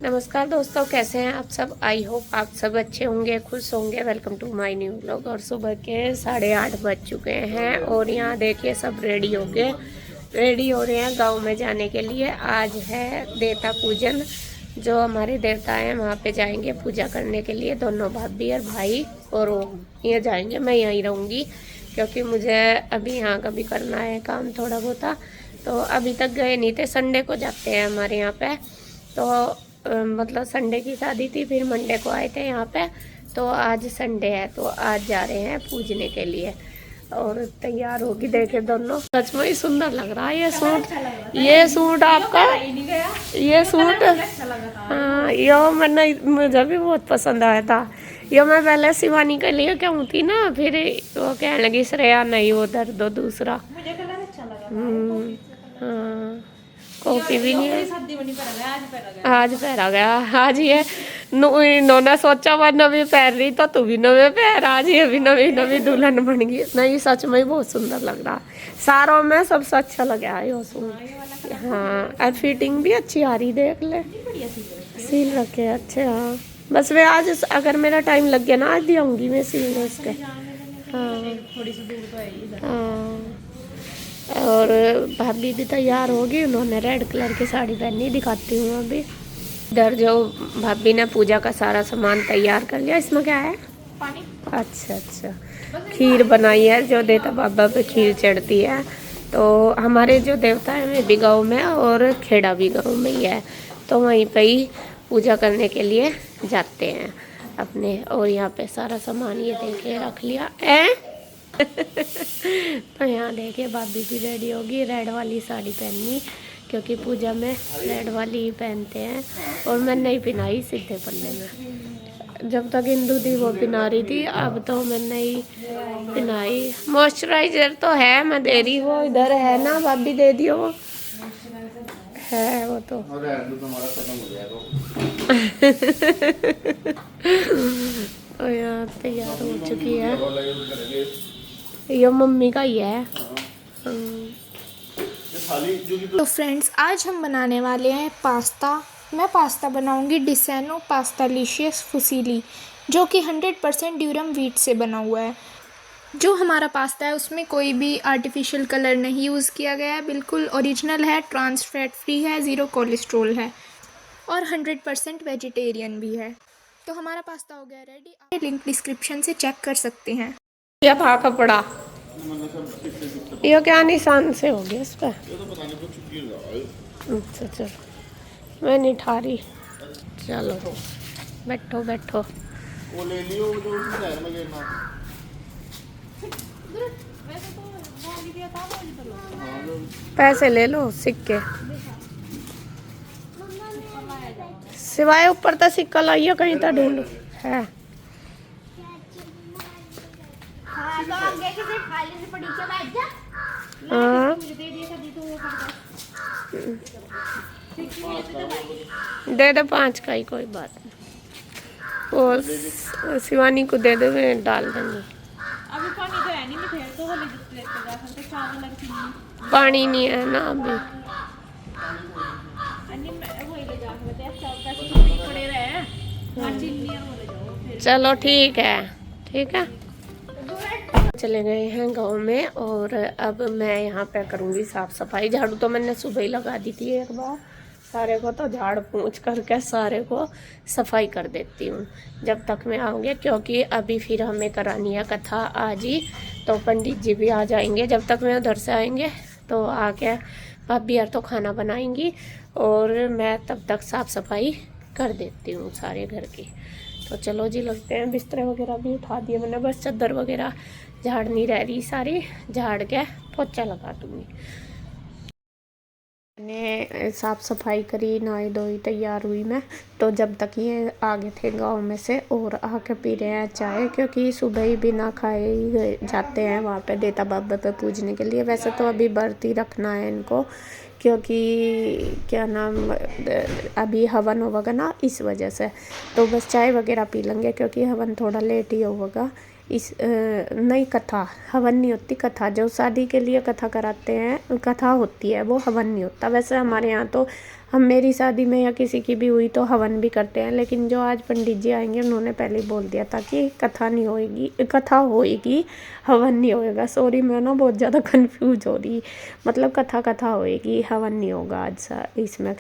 नमस्कार दोस्तों, कैसे हैं आप सब। आई होप आप सब अच्छे होंगे, खुश होंगे। Welcome to my new vlog. और सुबह के 8:30 बज चुके हैं और यहाँ देखिए सब रेडी हो गए, रेडी हो रहे हैं गांव में जाने के लिए। आज है देवता पूजन, जो हमारे देवता हैं वहाँ पे जाएंगे पूजा करने के लिए। दोनों भाभी और भाई और वो ये जाएंगे, मैं यहीं रहूँगी क्योंकि मुझे अभी यहाँ का भी करना है काम थोड़ा बहुत। तो अभी तक गए नहीं थे, संडे को जाते हैं हमारे यहाँ पे। तो मतलब संडे की शादी थी, फिर मंडे को आए थे यहाँ पे। तो आज संडे है तो आज जा रहे हैं पूजने के लिए। और तैयार होगी, देखे दोनों। सच में ही सुंदर लग रहा है ये सूट। ये सूट आपका, ये सूट, हाँ यो मैंने, मुझे भी बहुत पसंद आया था। यो मैं पहले शिवानी के लिए कहूँ थी ना, फिर वो कहने लगी श्रेया नहीं वो दर दो दूसरा। मुझे कलर अच्छा लगा हाँ कॉपी भी नहीं है, आज पहरा गया आज ये इन्होंने सोचा वह नवी पहन रही तो तू भी नवे पहन, आज ये भी नवी नवी दुल्हन बन गई। नहीं सच में बहुत सुंदर लग रहा, सारों में सबसे अच्छा लगा है ये सूट। हाँ और फिटिंग भी अच्छी आ रही, देख ले सील रखे अच्छे। हाँ बस वे आज अगर मेरा टाइम लग गया ना आज दियाऊंगी मैं सील उसके। हाँ थोड़ी सी दूर तो है इधर। हाँ और भाभी भी तैयार होगी, उन्होंने रेड कलर की साड़ी पहनी, दिखाती हूँ अभी। इधर जो भाभी ने पूजा का सारा सामान तैयार कर लिया। इसमें क्या है? पानी। अच्छा अच्छा, खीर बनाई है, जो देवता बाबा पे खीर चढ़ती है। तो हमारे जो देवता है वे भी गाँव में और खेड़ा भी गाँव में ही है, तो वहीं पे ही पूजा करने के लिए जाते हैं अपने। और यहाँ पे सारा सामान ये देखे रख लिया है। तो यहाँ देखिए भाभी भी रेडी होगी, रेड वाली साड़ी पहननी क्योंकि पूजा में रेड वाली ही पहनते हैं। और मैं नहीं पहनाई सीधे पल्ले में, जब तक हिंदू थी वो पहना रही थी, अब तो मैं नहीं पहनाई। मॉइस्चराइजर तो है, मैं दे रही हूँ, इधर है ना भाभी, दे दियो वो है वो तो। तो यहाँ तैयार हो चुकी है, ये मम्मी का ही है। तो फ्रेंड्स आज हम बनाने वाले हैं पास्ता। मैं पास्ता बनाऊंगी डिसेनो पास्ता लिशियस फुसीली, जो कि 100% ड्यूरम व्हीट से बना हुआ है। जो हमारा पास्ता है उसमें कोई भी आर्टिफिशियल कलर नहीं यूज़ किया गया है, बिल्कुल ओरिजिनल है, ट्रांस फैट फ्री है, ज़ीरो कोलेस्ट्रोल है और 100% वेजिटेरियन भी है। तो हमारा पास्ता हो गया रेडी, आप लिंक डिस्क्रिप्शन से चेक कर सकते हैं। क्या था कपड़ा, ये क्या निशान से हो गया इस पर? अच्छा चलो, मैं नहीं ठा रही, चलो बैठो बैठो। वो ले लियो जो उसमें शहर में गिरना। वैसे तो वो भी दिया था वो इधर। पैसे ले लो, सिक्के सिवाय ऊपर तो सिक्का लाइए कहीं तो ढूंढो है। हाँ तो आगे किसी खाली से पड़ी के बैठ जा। हाँ मुझे दे दिया था दी तो वो दे दे 5 का ही, कोई बात नहीं। वो शिवानी को दे दे, मैं डाल दूंगी। अभी पानी तो है नहीं, मैं फिर तो वो लेके जा सकते चावल लग चीनी। पानी नहीं है ना अभी। अन्य मैं वो ले जा सकते हैं, चावल का चीनी पड़े रहे और चीनी और वो ले जाओ फिर। चलो ठीक है, ठीक है। चले गए हैं गांव में और अब मैं यहाँ पे करूँगी साफ़ सफाई। झाड़ू तो मैंने सुबह ही लगा दी थी एक बार, सारे को तो झाड़ पोंछ करके सारे को सफाई कर देती हूँ जब तक मैं आऊँगी, क्योंकि अभी फिर हमें करानी है कथा आज ही। तो पंडित जी भी आ जाएंगे जब तक मैं उधर से आएंगे, तो आके भाभी यार तो खाना बनाएंगी और मैं तब तक साफ़ सफाई कर देती हूँ सारे घर की। तो चलो जी, लगते हैं। बिस्तर वगैरह भी उठा दिए मैंने, बस चादर वगैरह झाड़नी रह रही, सारी झाड़ के पोछा लगा दूँगी। मैंने साफ़ सफाई करी, नहाई धोई, तैयार हुई मैं। तो जब तक ये आगे थे गांव में से और आके पी रहे हैं चाय, क्योंकि सुबह ही बिना खाए ही जाते हैं वहाँ पे देवता बाबा पे पूजने के लिए। वैसे तो अभी व्रत ही रखना है इनको, क्योंकि क्या नाम अभी हवन होगा ना, इस वजह से। तो बस चाय वगैरह पी लेंगे क्योंकि हवन थोड़ा लेट ही होगा। इस नई कथा, हवन नहीं होती कथा, जो शादी के लिए कथा कराते हैं कथा होती है, वो हवन नहीं होता। वैसे हमारे यहाँ तो हम मेरी शादी में या किसी की भी हुई तो हवन भी करते हैं, लेकिन जो आज पंडित जी आएंगे उन्होंने पहले ही बोल दिया था कि कथा नहीं होएगी, कथा होएगी, हवन नहीं होएगा। सॉरी मैं ना बहुत ज़्यादा कंफ्यूज हो रही, मतलब कथा होएगी, हवन नहीं होगा आज इसमें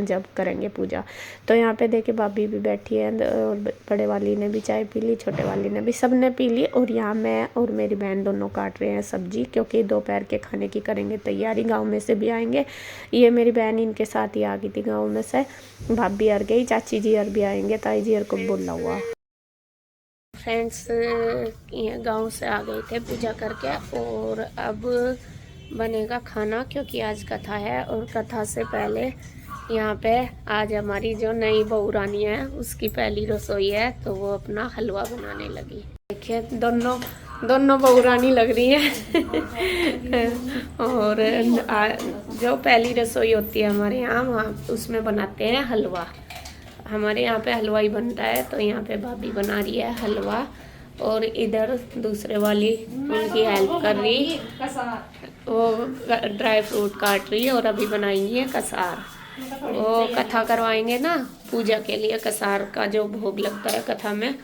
जब करेंगे पूजा। तो यहाँ पे देखिए भाभी भी बैठी है और बड़े वाली ने भी चाय पी ली, छोटे वाली ने भी, सब ने पी ली। और यहाँ मैं और मेरी बहन दोनों काट रहे हैं सब्जी, क्योंकि दोपहर के खाने की करेंगे तैयारी। गांव में से भी आएंगे, ये मेरी बहन इनके साथ ही आ गई थी गाँव में से, भाभी और गई, चाची जी और भी आएंगे, ताई जी और को बोला हुआ। फ्रेंड्स ये गाँव से आ गए थे पूजा करके, और अब बनेगा खाना, क्योंकि आज कथा है। और कथा से पहले यहाँ पे आज हमारी जो नई बहू रानी है उसकी पहली रसोई है, तो वो अपना हलवा बनाने लगी। देखिए दोनों बहू रानी लग रही है। और जो पहली रसोई होती है हमारे यहाँ, वहाँ उसमें बनाते हैं हलवा। हमारे यहाँ पे हलवा ही बनता है, तो यहाँ पे भाभी बना रही है हलवा, और इधर दूसरे वाली उनकी हेल्प कर रही, वो ड्राई फ्रूट काट रही है, और अभी बनाएंगी है कसार। वो कथा करवाएंगे ना पूजा के लिए, कसार का जो भोग लगता है कथा में,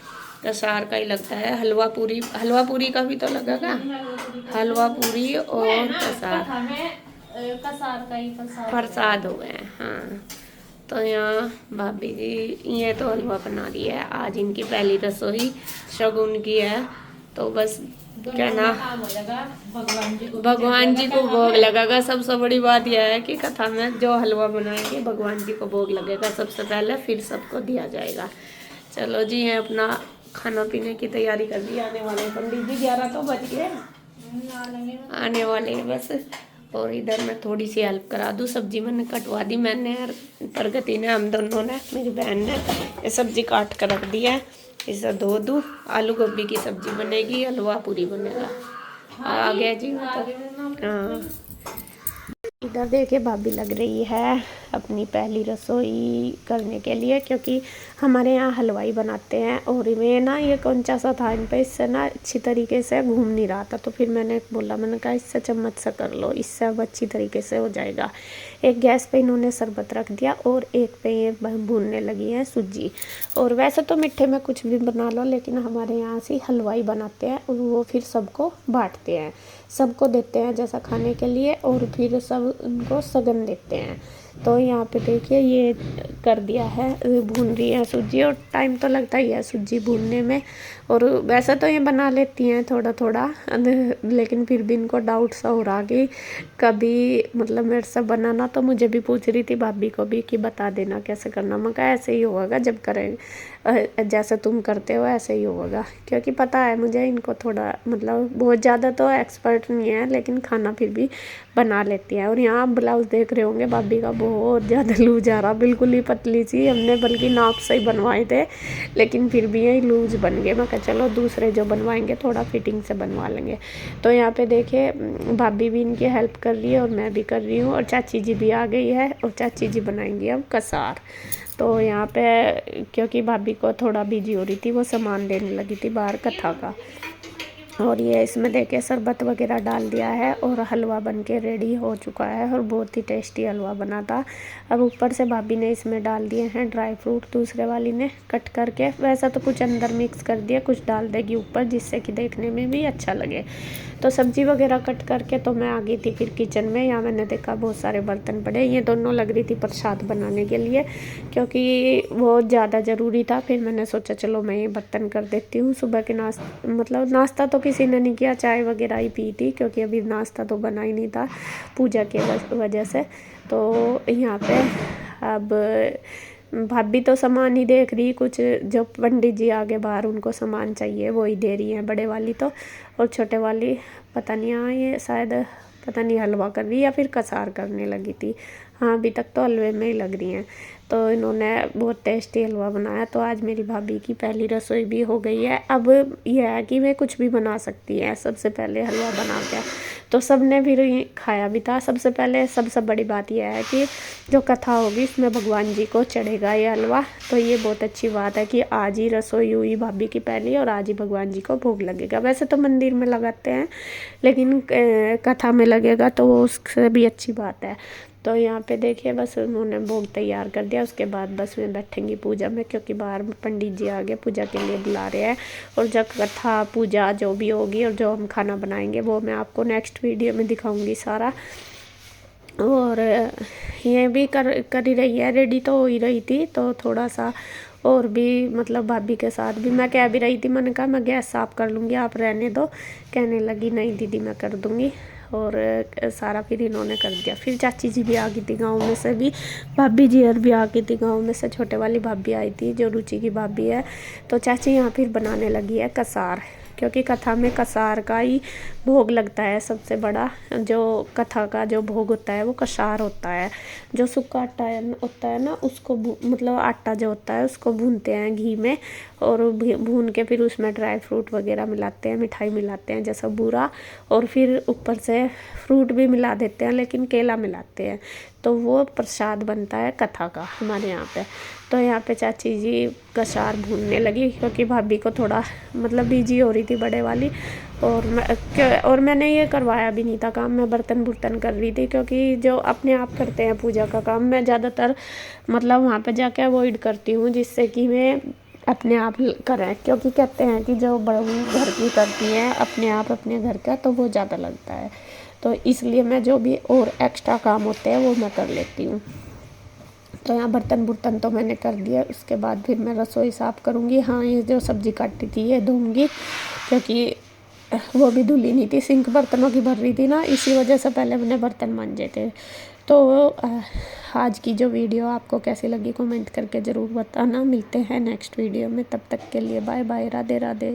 कसार का ही लगता है। हलवा पूरी का भी तो लगेगा, हलवा पूरी और कसार का ही प्रसाद हो गए। हाँ, तो यहाँ भाभी जी ये तो हलवा बना रही है, आज इनकी पहली रसोई शगुन की है, तो बस कहना भगवान जी को भोग लगेगा। सबसे बड़ी बात यह है कि कथा में जो हलवा बनाएंगे भगवान जी को भोग लगेगा सबसे पहले, फिर सबको दिया जाएगा। चलो जी, ये अपना खाना पीने की तैयारी कर दी, आने वाले पंडित जी 11 तो बज गए, आने वाले बस। और इधर मैं थोड़ी सी हेल्प करा दूँ, सब्जी मैंने कटवा दी, मैंने और प्रगति ने, हम दोनों ने, मेरी बहन ने ये सब्जी काट कर रख दी है, इसे धो दूँ। आलू गोभी की सब्जी बनेगी, हलवा पूरी बनेगा। आ गया जी तो। हाँ, इधर देखिए भाभी लग रही है अपनी पहली रसोई करने के लिए, क्योंकि हमारे यहाँ हलवाई बनाते हैं। और मैं ना ये कौनचा सा था इन पे, इससे ना अच्छी तरीके से घूम नहीं रहा था, तो फिर मैंने कहा इससे चम्मच से कर लो, इससे अब अच्छी तरीके से हो जाएगा। एक गैस पे इन्होंने शरबत रख दिया, और एक पे ये भूनने लगी है सूजी। और वैसे तो मीठे में कुछ भी बना लो, लेकिन हमारे यहाँ से हलवाई बनाते हैं, और वो फिर सबको बांटते हैं, सबको देते हैं जैसा खाने के लिए, और फिर सब उनको सगन देते हैं। तो यहाँ पे देखिए ये कर दिया है, भून रही है सूजी, और टाइम तो लगता ही है सूजी भूनने में। और वैसे तो ये बना लेती हैं थोड़ा थोड़ा, लेकिन फिर भी इनको डाउट सा हो रहा कि कभी मतलब मेरे से बनाना, तो मुझे भी पूछ रही थी भाभी को भी कि बता देना कैसे करना। मैं कहा ऐसे ही होगा जब करें, जैसे तुम करते हो ऐसे ही होगा, क्योंकि पता है मुझे इनको थोड़ा, मतलब बहुत ज़्यादा तो एक्सपर्ट नहीं है, लेकिन खाना फिर भी बना लेती है। और यहाँ ब्लाउज देख रहे होंगे भाभी का बहुत ज़्यादा लूज आ रहा, बिल्कुल ही पतली सी, हमने बल्कि नाप से ही बनवाए थे, लेकिन फिर भी यही लूज बन गए। मैं कहा चलो दूसरे जो बनवाएंगे थोड़ा फिटिंग से बनवा लेंगे। तो यहाँ पे देखिए भाभी भी इनकी हेल्प कर रही है, और मैं भी कर रही हूँ, और चाची जी भी आ गई है, और चाची जी बनाएंगी अब कसार। तो यहाँ पे क्योंकि भाभी को थोड़ा बिजी हो रही थी, वो सामान लेने लगी थी बाहर कथा का। और ये इसमें देखिए शरबत वगैरह डाल दिया है, और हलवा बन के रेडी हो चुका है, और बहुत ही टेस्टी हलवा बना था। अब ऊपर से भाभी ने इसमें डाल दिए हैं ड्राई फ्रूट, दूसरे वाली ने कट करके, वैसा तो कुछ अंदर मिक्स कर दिया, कुछ डाल देगी ऊपर, जिससे कि देखने में भी अच्छा लगे। तो सब्जी वगैरह कट करके तो मैं आ गई थी फिर किचन में। यहाँ मैंने देखा बहुत सारे बर्तन पड़े, ये दोनों लग रही थी प्रसाद बनाने के लिए, क्योंकि बहुत ज़्यादा ज़रूरी था। फिर मैंने सोचा चलो मैं ये बर्तन कर देती हूँ। सुबह के नाश्ता तो किसी ने नहीं किया, चाय वगैरह ही पी थी, क्योंकि अभी नाश्ता तो बना ही नहीं था पूजा के वजह से। तो यहाँ पे अब भाभी तो सामान ही देख रही, कुछ जो पंडित जी आगे बाहर उनको सामान चाहिए वो ही दे रही हैं, बड़े वाली तो। और छोटे वाली पता नहीं, हाँ ये शायद पता नहीं हलवा कर रही या फिर कसार करने लगी थी। हाँ अभी तक तो हलवे में ही लग रही हैं। तो इन्होंने बहुत टेस्टी हलवा बनाया। तो आज मेरी भाभी की पहली रसोई भी हो गई है। अब यह है कि वे कुछ भी बना सकती है, सबसे पहले हलवा बना के तो सब ने भी खाया भी था। सबसे पहले सबसे बड़ी बात यह है कि जो कथा होगी इसमें भगवान जी को चढ़ेगा ये हलवा। तो ये बहुत अच्छी बात है कि आज ही रसोई हुई भाभी की पहली और आज ही भगवान जी को भोग लगेगा। वैसे तो मंदिर में लगाते हैं लेकिन कथा में लगेगा तो वो उससे भी अच्छी बात है। तो यहाँ पे देखिए बस उन्होंने भोग तैयार कर दिया। उसके बाद बस मैं बैठेंगी पूजा में, क्योंकि बाहर में पंडित जी आगे पूजा के लिए बुला रहे हैं। और जब कथा पूजा जो भी होगी और जो हम खाना बनाएंगे वो मैं आपको नेक्स्ट वीडियो में दिखाऊंगी सारा। और ये भी कर ही रही है, रेडी तो हो ही रही थी। तो थोड़ा सा और भी मतलब भाभी के साथ भी मैं कह भी रही थी, मैंने कहा मैं गैस साफ़ कर लूँगी, आप रहने दो। कहने लगी नहीं दीदी मैं कर दूँगी। और सारा फिर इन्होंने कर दिया। फिर चाची जी भी आ गई थी गांव में से भी, भाभी जी और भी आ गई थी गांव में से। छोटे वाली भाभी आई थी जो रुचि की भाभी है। तो चाची यहाँ फिर बनाने लगी है कसार, क्योंकि कथा में कसार का ही भोग लगता है सबसे बड़ा। जो कथा का जो भोग होता है वो कसार होता है। जो सूखा आटा होता है ना, उसको मतलब आटा जो होता है उसको भूनते हैं घी में, और भून के फिर उसमें ड्राई फ्रूट वगैरह मिलाते हैं, मिठाई मिलाते हैं जैसा बूरा, और फिर ऊपर से फ्रूट भी मिला देते हैं, लेकिन केला मिलाते हैं। तो वो प्रसाद बनता है कथा का हमारे यहाँ पे। तो यहाँ पे चाची जी कसार भूनने लगी, क्योंकि भाभी को थोड़ा मतलब बिजी हो रही थी बड़े वाली। और मैंने ये करवाया भी नहीं था काम, मैं बर्तन कर रही थी, क्योंकि जो अपने आप करते हैं पूजा का काम मैं ज़्यादातर मतलब वहाँ पे जाके अवॉइड करती हूँ, जिससे कि मैं अपने आप करें। क्योंकि कहते हैं कि जो बहू घर की करती है अपने आप अपने घर का, तो वो ज़्यादा लगता है। तो इसलिए मैं जो भी और एक्स्ट्रा काम होते हैं वो मैं कर लेती हूँ। तो यहाँ बर्तन तो मैंने कर दिया। उसके बाद फिर मैं रसोई साफ़ करूँगी। हाँ, ये जो सब्ज़ी काटी थी ये धोऊँगी, क्योंकि वो भी धुली नहीं थी, सिंक बर्तनों की भर रही थी ना, इसी वजह से पहले मैंने बर्तन मांजे थे। तो आज की जो वीडियो आपको कैसी लगी कमेंट करके ज़रूर बताना। मिलते हैं नेक्स्ट वीडियो में, तब तक के लिए बाय बाय, राधे राधे।